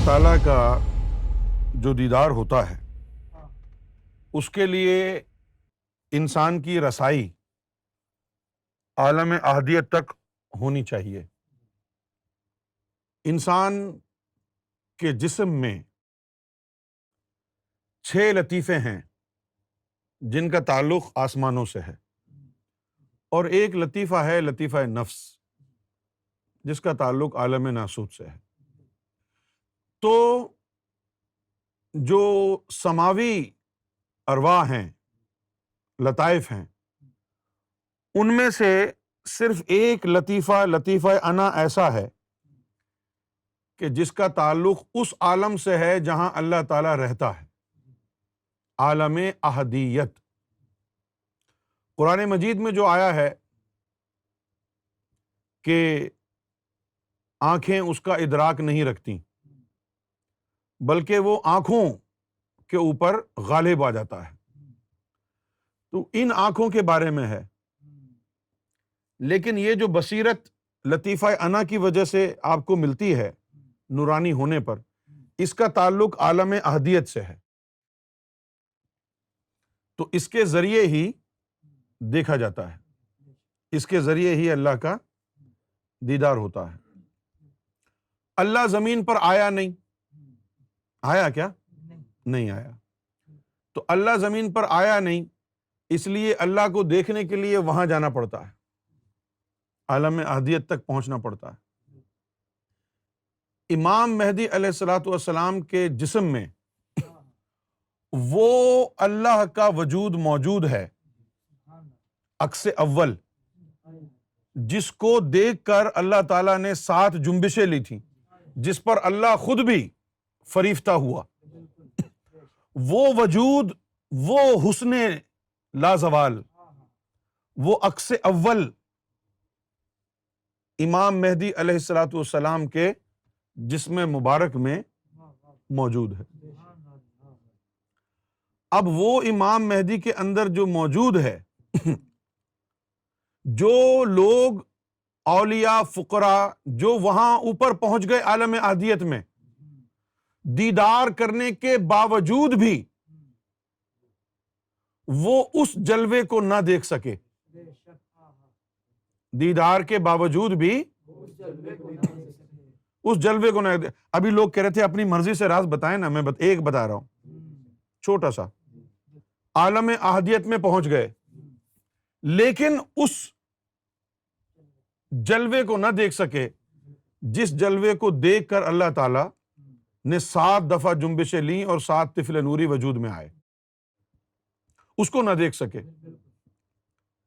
اللہ تعالیٰ کا جو دیدار ہوتا ہے اس کے لیے انسان کی رسائی عالم احدیت تک ہونی چاہیے۔ انسان کے جسم میں 6 لطیفے ہیں جن کا تعلق آسمانوں سے ہے، اور ایک لطیفہ ہے لطیفہ نفس جس کا تعلق عالم ناسوت سے ہے۔ تو جو سماوی ارواح ہیں، لطائف ہیں، ان میں سے صرف ایک لطیفہ انا ایسا ہے کہ جس کا تعلق اس عالم سے ہے جہاں اللہ تعالیٰ رہتا ہے، عالم احدیت۔ قرآن مجید میں جو آیا ہے کہ آنکھیں اس کا ادراک نہیں رکھتی بلکہ وہ آنکھوں کے اوپر غالب آ جاتا ہے، تو ان آنکھوں کے بارے میں ہے۔ لیکن یہ جو بصیرت لطیفہ انا کی وجہ سے آپ کو ملتی ہے نورانی ہونے پر، اس کا تعلق عالم احدیت سے ہے، تو اس کے ذریعے ہی دیکھا جاتا ہے، اس کے ذریعے ہی اللہ کا دیدار ہوتا ہے۔ اللہ زمین پر آیا نہیں، آیا کیا؟ نہیں آیا۔ تو اللہ زمین پر آیا نہیں، اس لیے اللہ کو دیکھنے کے لیے وہاں جانا پڑتا ہے، عالم احدیت تک پہنچنا پڑتا ہے۔ امام مہدی علیہ الصلوۃ والسلام کے جسم میں وہ اللہ کا وجود موجود ہے، عکس اول، جس کو دیکھ کر اللہ تعالیٰ نے 7 جنبشیں لی تھیں، جس پر اللہ خود بھی فریفتہ ہوا۔ وہ وجود، وہ حسن لازوال، وہ عکس اول امام مہدی علیہ الصلوۃ والسلام کے جسم مبارک میں موجود ہے۔ اب وہ امام مہدی کے اندر جو موجود ہے، جو لوگ اولیاء فقراء جو وہاں اوپر پہنچ گئے عالم احدیت میں، دیدار کرنے کے باوجود بھی وہ اس جلوے کو نہ دیکھ سکے، دیدار کے باوجود بھی اس جلوے کو نہ دیکھ۔ ابھی لوگ کہہ رہے تھے اپنی مرضی سے راز بتائیں نا، میں ایک بتا رہا ہوں چھوٹا سا۔ عالم احدیت میں پہنچ گئے لیکن اس جلوے کو نہ دیکھ سکے جس جلوے کو دیکھ کر اللہ تعالی نے 7 دفعہ جنبشیں لیں اور 7 طفل نوری وجود میں آئے، اس کو نہ دیکھ سکے۔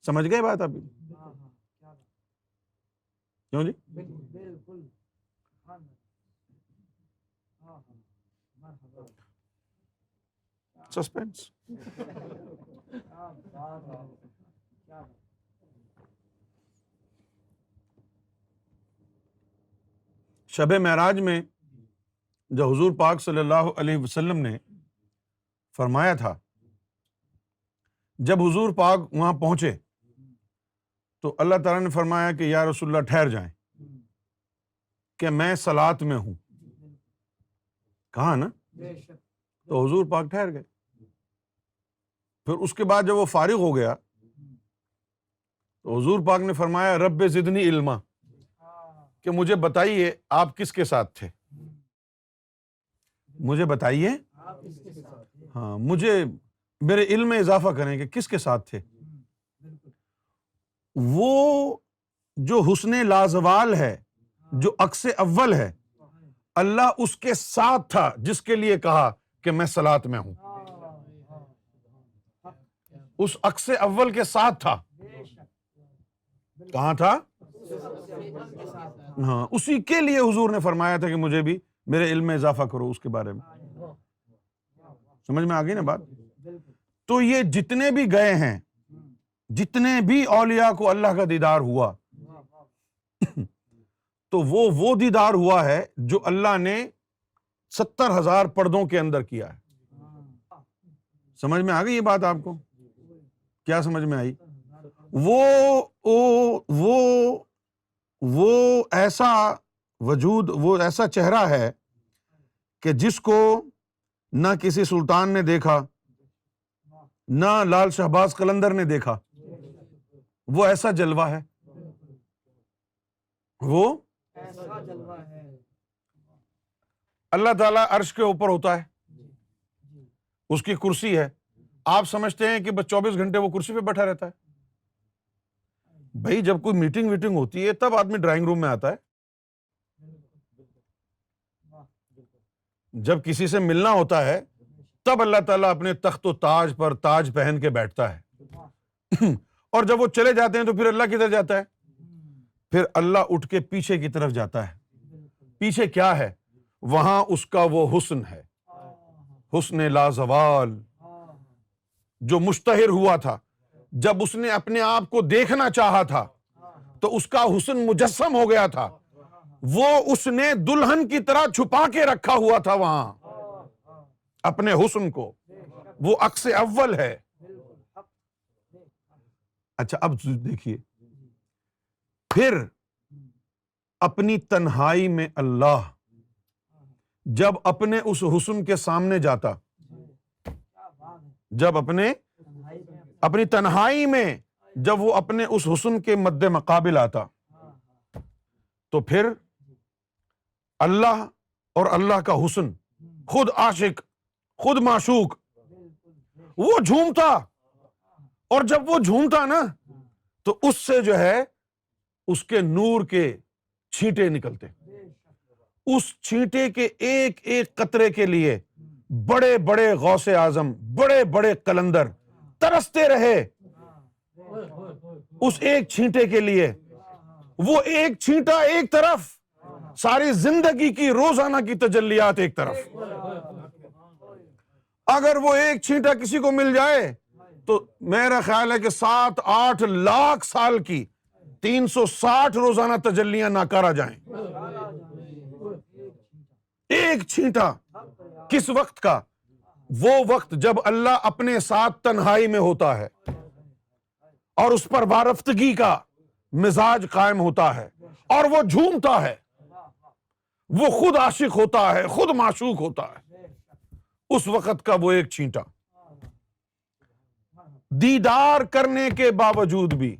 سمجھ گئے بات ابھی؟ کیوں جی؟ سسپینس۔ شب معراج میں جو حضور پاک صلی اللہ علیہ وسلم نے فرمایا تھا، جب حضور پاک وہاں پہنچے تو اللہ تعالیٰ نے فرمایا کہ یا رسول اللہ ٹھہر جائیں کہ میں صلاۃ میں ہوں، کہا نا؟ تو حضور پاک ٹھہر گئے۔ پھر اس کے بعد جب وہ فارغ ہو گیا تو حضور پاک نے فرمایا رب زدنی علما، کہ مجھے بتائیے آپ کس کے ساتھ تھے، مجھے بتائیے، ہاں مجھے میرے علم میں اضافہ کریں کہ کس کے ساتھ تھے۔ وہ جو حسن لازوال ہے، جو عکس اول ہے، اللہ اس کے ساتھ تھا جس کے لیے کہا کہ میں صلاۃ میں ہوں، اس عکس اول کے ساتھ تھا۔ کہاں تھا؟ ہاں، اسی کے لیے حضور نے فرمایا تھا کہ مجھے بھی میرے علم میں اضافہ کرو اس کے بارے میں۔ سمجھ میں آ گئی نا بات؟ تو یہ جتنے بھی گئے ہیں، جتنے بھی اولیاء کو اللہ کا دیدار ہوا، تو وہ دیدار ہوا ہے جو اللہ نے 70,000 پردوں کے اندر کیا ہے۔ سمجھ میں آ گئی یہ بات آپ کو؟ کیا سمجھ میں آئی؟ وہ ایسا وجود، وہ ایسا چہرہ ہے کہ جس کو نہ کسی سلطان نے دیکھا نہ لال شہباز قلندر نے دیکھا، وہ ایسا جلوہ ہے، وہ اللہ تعالیٰ عرش کے اوپر ہوتا ہے، اس کی کرسی ہے، آپ سمجھتے ہیں کہ بس 24 گھنٹے وہ کرسی پہ بیٹھا رہتا ہے؟ بھائی جب کوئی میٹنگ ویٹنگ ہوتی ہے تب آدمی ڈرائنگ روم میں آتا ہے، جب کسی سے ملنا ہوتا ہے تب اللہ تعالیٰ اپنے تخت و تاج پر تاج پہن کے بیٹھتا ہے، اور جب وہ چلے جاتے ہیں تو پھر اللہ کدھر جاتا ہے؟ پھر اللہ اٹھ کے پیچھے کی طرف جاتا ہے۔ پیچھے کیا ہے؟ وہاں اس کا وہ حسن ہے، حسن لازوال جو مشتہر ہوا تھا، جب اس نے اپنے آپ کو دیکھنا چاہا تھا تو اس کا حسن مجسم ہو گیا تھا، وہ اس نے دلہن کی طرح چھپا کے رکھا ہوا تھا وہاں اپنے حسن کو، وہ عکس اول ہے۔ اچھا اب دیکھیے، پھر اپنی تنہائی میں اللہ جب اپنے اس حسن کے سامنے جاتا، جب اپنی تنہائی میں جب وہ اپنے اس حسن کے مد مقابل آتا تو پھر اللہ اور اللہ کا حسن، خود عاشق خود معشوق، وہ جھومتا، اور جب وہ جھومتا نا تو اس سے جو ہے اس کے نور کے چھینٹے نکلتے، اس چھینٹے کے ایک ایک قطرے کے لیے بڑے بڑے غوث اعظم، بڑے بڑے قلندر ترستے رہے اس ایک چھینٹے کے لیے۔ وہ ایک چھینٹا ایک طرف، ساری زندگی کی روزانہ کی تجلیات ایک طرف۔ اگر وہ ایک چھینٹا کسی کو مل جائے تو میرا خیال ہے کہ 7-8 لاکھ سال کی 360 روزانہ تجلیاں ناکارہ جائیں۔ ایک چھینٹا کس وقت کا؟ وہ وقت جب اللہ اپنے ساتھ تنہائی میں ہوتا ہے اور اس پر وارفتگی کا مزاج قائم ہوتا ہے اور وہ جھومتا ہے، وہ خود عاشق ہوتا ہے، خود معشوق ہوتا ہے، اس وقت کا وہ ایک چھینٹا۔ دیدار کرنے کے باوجود بھی،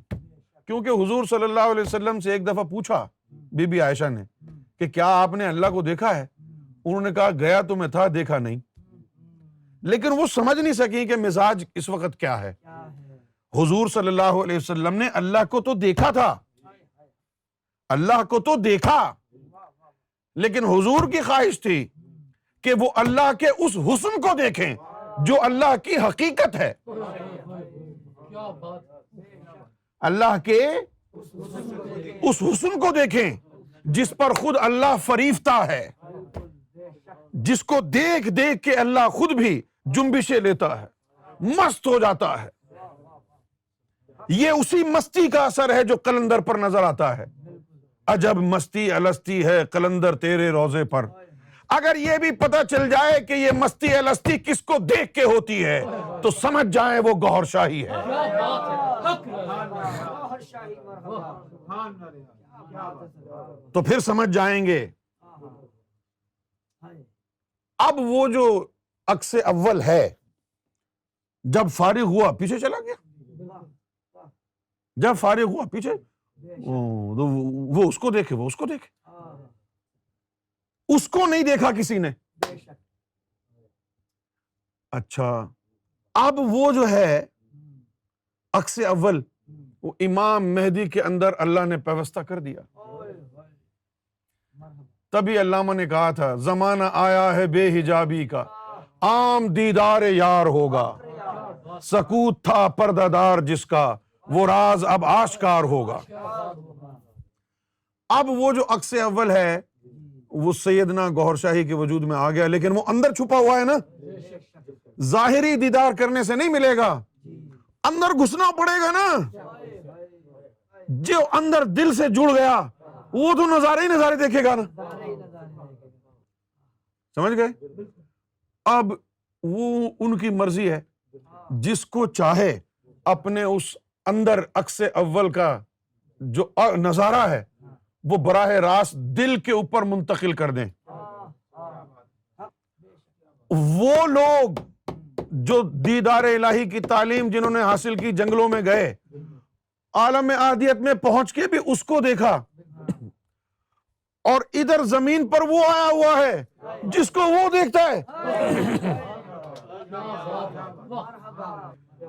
کیونکہ حضور صلی اللہ علیہ وسلم سے ایک دفعہ پوچھا بی بی عائشہ نے کہ کیا آپ نے اللہ کو دیکھا ہے؟ انہوں نے کہا گیا تو میں تھا، دیکھا نہیں، لیکن وہ سمجھ نہیں سکی کہ مزاج اس وقت کیا ہے۔ حضور صلی اللہ علیہ وسلم نے اللہ کو تو دیکھا تھا، اللہ کو تو دیکھا، لیکن حضور کی خواہش تھی کہ وہ اللہ کے اس حسن کو دیکھیں جو اللہ کی حقیقت ہے، اللہ کے اس حسن کو دیکھیں جس پر خود اللہ فریفتہ ہے، جس کو دیکھ دیکھ کے اللہ خود بھی جنبشیں لیتا ہے، مست ہو جاتا ہے۔ یہ اسی مستی کا اثر ہے جو قلندر پر نظر آتا ہے۔ عجب مستی الستی ہے قلندر تیرے روضے پر۔ اگر یہ بھی پتہ چل جائے کہ یہ مستی الستی کس کو دیکھ کے ہوتی ہے تو سمجھ جائیں وہ گوہر شاہی ہے۔ تو پھر سمجھ جائیں گے۔ اب وہ جو عکس اول ہے جب فارغ ہوا پیچھے چلا گیا، جب فارغ ہوا پیچھے، وہ اس کو دیکھے، وہ اس کو دیکھے، اس کو نہیں دیکھا کسی نے۔ اچھا اب وہ جو ہے عکس اول، وہ امام مہدی کے اندر اللہ نے پیوستہ کر دیا۔ تبھی علامہ نے کہا تھا زمانہ آیا ہے بے حجابی کا، عام دیدار یار ہوگا، سکوت تھا پردہ دار جس کا، وہ راز اب آشکار ہوگا۔ اب وہ جو عکس اول ہے وہ سیدنا گوہر شاہی کے وجود میں آ گیا، لیکن وہ اندر چھپا ہوا ہے نا، ظاہری دیدار کرنے سے نہیں ملے گا، اندر گھسنا پڑے گا نا۔ جو اندر دل سے جڑ گیا وہ تو نظارے ہی نظارے دیکھے گا نا، سمجھ گئے؟ اب وہ ان کی مرضی ہے، جس کو چاہے اپنے اس اندر عکس اول کا جو نظارہ ہے وہ براہ راست دل کے اوپر منتقل کر دیں۔ وہ لوگ جو دیدار الہی کی تعلیم جنہوں نے حاصل کی جنگلوں میں گئے، عالم احادیت میں پہنچ کے بھی اس کو دیکھا، اور ادھر زمین پر وہ آیا ہوا ہے جس کو وہ دیکھتا ہے۔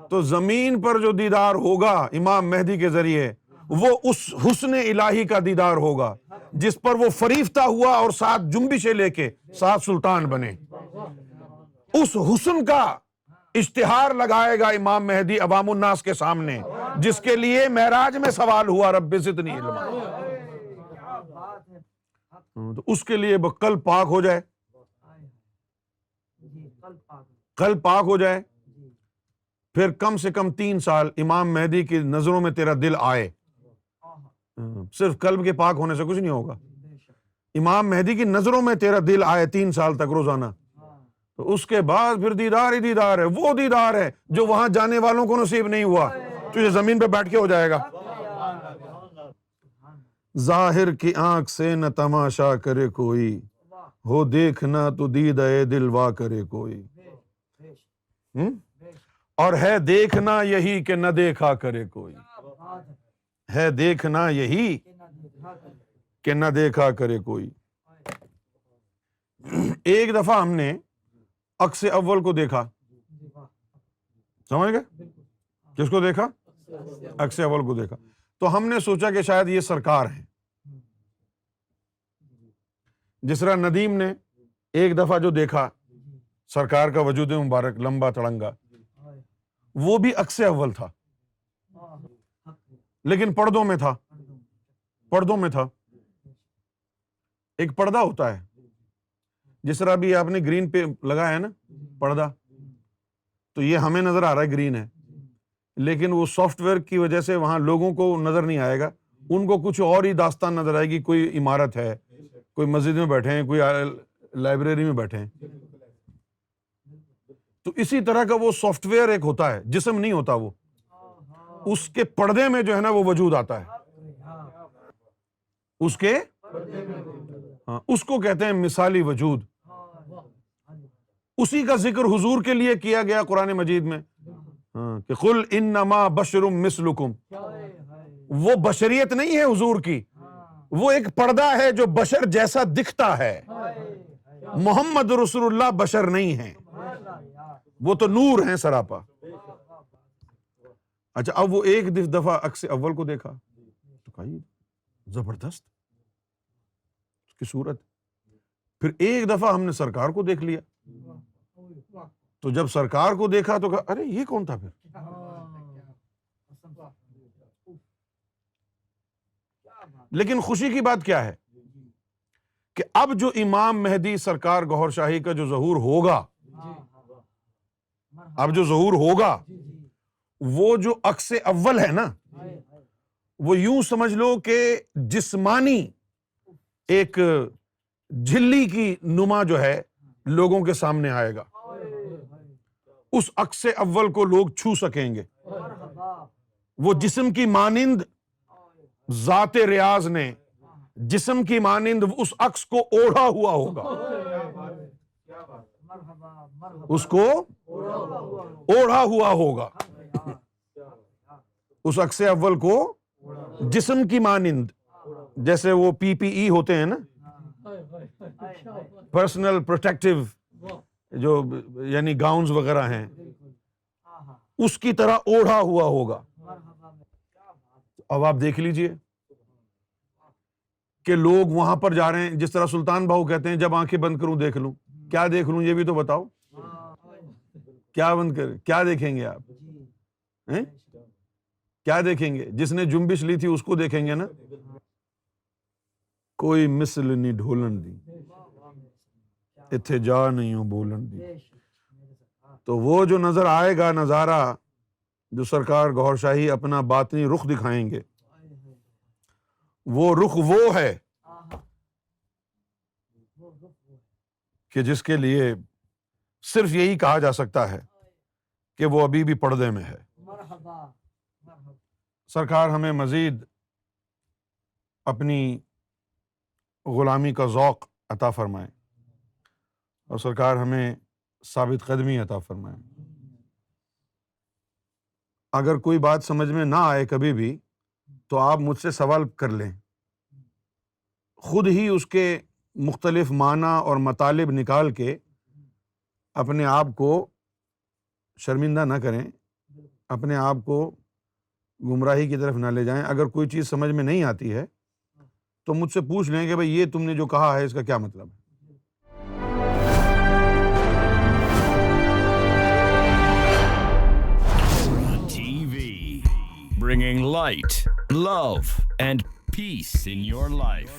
تو زمین پر جو دیدار ہوگا امام مہدی کے ذریعے، وہ اس حسن الہی کا دیدار ہوگا جس پر وہ فریفتہ ہوا اور 7 جنبشیں لے کے 7 سلطان بنے۔ اس حسن کا اشتہار لگائے گا امام مہدی عوام الناس کے سامنے، جس کے لیے معراج میں سوال ہوا رب زدنی علما۔ تو اس کے لیے قلب پاک ہو جائے، قلب پاک ہو جائے، پھر کم سے کم 3 سال امام مہدی کی نظروں میں تیرا دل آئے۔ صرف قلب کے پاک ہونے سے کچھ نہیں ہوگا، امام مہدی کی نظروں میں تیرا دل آئے 3 سال تک روزانہ، تو اس کے بعد پھر دیدار ہی دیدار ہے، وہ دیدار ہے جو وہاں جانے والوں کو نصیب نہیں ہوا، تو یہ زمین پہ بیٹھ کے ہو جائے گا۔ ظاہر کی آنکھ سے نہ تماشا کرے کوئی، ہو دیکھنا تو دیدہ دل وا کرے کوئی، اور ہے دیکھنا یہی کہ نہ دیکھا کرے کوئی، ہے دیکھنا یہی کہ نہ دیکھا کرے کوئی۔ ایک دفعہ ہم نے عکس اول کو دیکھا، سمجھ گئے؟ کس کو دیکھا؟ عکس اول کو دیکھا، تو ہم نے سوچا کہ شاید یہ سرکار ہیں۔ جس طرح ندیم نے ایک دفعہ جو دیکھا سرکار کا وجود مبارک لمبا تڑنگا، وہ بھی عکس اول تھا، لیکن پردوں میں تھا، پردوں میں تھا۔ ایک پردہ ہوتا ہے، جس طرح بھی آپ نے گرین پہ لگایا ہے نا پردہ، تو یہ ہمیں نظر آ رہا ہے گرین ہے، لیکن وہ سافٹ ویئر کی وجہ سے وہاں لوگوں کو نظر نہیں آئے گا، ان کو کچھ اور ہی داستان نظر آئے گی، کوئی عمارت ہے، کوئی مسجد میں بیٹھے ہیں، کوئی لائبریری میں بیٹھے ہیں۔ تو اسی طرح کا وہ سافٹ ویئر ایک ہوتا ہے، جسم نہیں ہوتا، وہ اس کے پردے میں جو ہے نا وہ وجود آتا ہے، اس کے ہاں، اس کو کہتے ہیں مثالی وجود۔ اسی کا ذکر حضور کے لیے کیا گیا قرآن مجید میں، کہ قل انما بشر مثلکم، وہ بشریت نہیں ہے حضور کی، وہ ایک پردہ ہے جو بشر جیسا دکھتا ہے۔ محمد رسول اللہ بشر نہیں ہیں، وہ تو نور ہیں سراپا۔ اچھا، اب وہ ایک دفعہ عکس اول کو دیکھا تو کہا یہ زبردست اس کی صورت، پھر ایک دفعہ ہم نے سرکار کو دیکھ لیا، تو جب سرکار کو دیکھا تو کہا ارے یہ کون تھا پھر؟ لیکن خوشی کی بات کیا ہے کہ اب جو امام مہدی سرکار گوہر شاہی کا جو ظہور ہوگا، اب جو ظہور ہوگا، وہ جو عکس اول ہے نا، وہ یوں سمجھ لو کہ جسمانی ایک جھلی کی نما جو ہے لوگوں کے سامنے آئے گا، اس عکس اول کو لوگ چھو سکیں گے۔ وہ جسم کی مانند ذات ریاض نے جسم کی مانند اس عکس کو اوڑھا ہوا ہوگا، اس کو اوڑھا ہوا ہوگا، اس عکس اول کو جسم کی مانند، جیسے وہ پی پی ای ہوتے ہیں نا، پرسنل پروٹیکٹیو جو یعنی گاؤنز وغیرہ ہیں، اس کی طرح اوڑھا ہوا ہوگا۔ اب آپ دیکھ لیجئے کہ لوگ وہاں پر جا رہے ہیں، جس طرح سلطان بہو کہتے ہیں جب آنکھیں بند کروں دیکھ لوں، کیا دیکھ لوں یہ بھی تو بتاؤ، کیا بند کریں، کیا دیکھیں گے آپ؟ کیا دیکھیں گے؟ جس نے جنبش لی تھی اس کو دیکھیں گے نا، کوئی مثل نہیں ڈھولن دی اتھے جا نہیں ہوں بولن دی۔ تو وہ جو نظر آئے گا نظارہ، جو سرکار گوہر شاہی اپنا باطنی رخ دکھائیں گے، وہ رخ وہ ہے کہ جس کے لیے صرف یہی کہا جا سکتا ہے کہ وہ ابھی بھی پردے میں ہے۔ سرکار ہمیں مزید اپنی غلامی کا ذوق عطا فرمائے، اور سرکار ہمیں ثابت قدمی عطا فرمائے۔ اگر کوئی بات سمجھ میں نہ آئے کبھی بھی تو آپ مجھ سے سوال کر لیں، خود ہی اس کے مختلف معنی اور مطالب نکال کے اپنے آپ کو شرمندہ نہ کریں، اپنے آپ کو گمراہی کی طرف نہ لے جائیں۔ اگر کوئی چیز سمجھ میں نہیں آتی ہے تو مجھ سے پوچھ لیں کہ بھئی یہ تم نے جو کہا ہے اس کا کیا مطلب ہے۔ TV, bringing light, love, and peace in your life.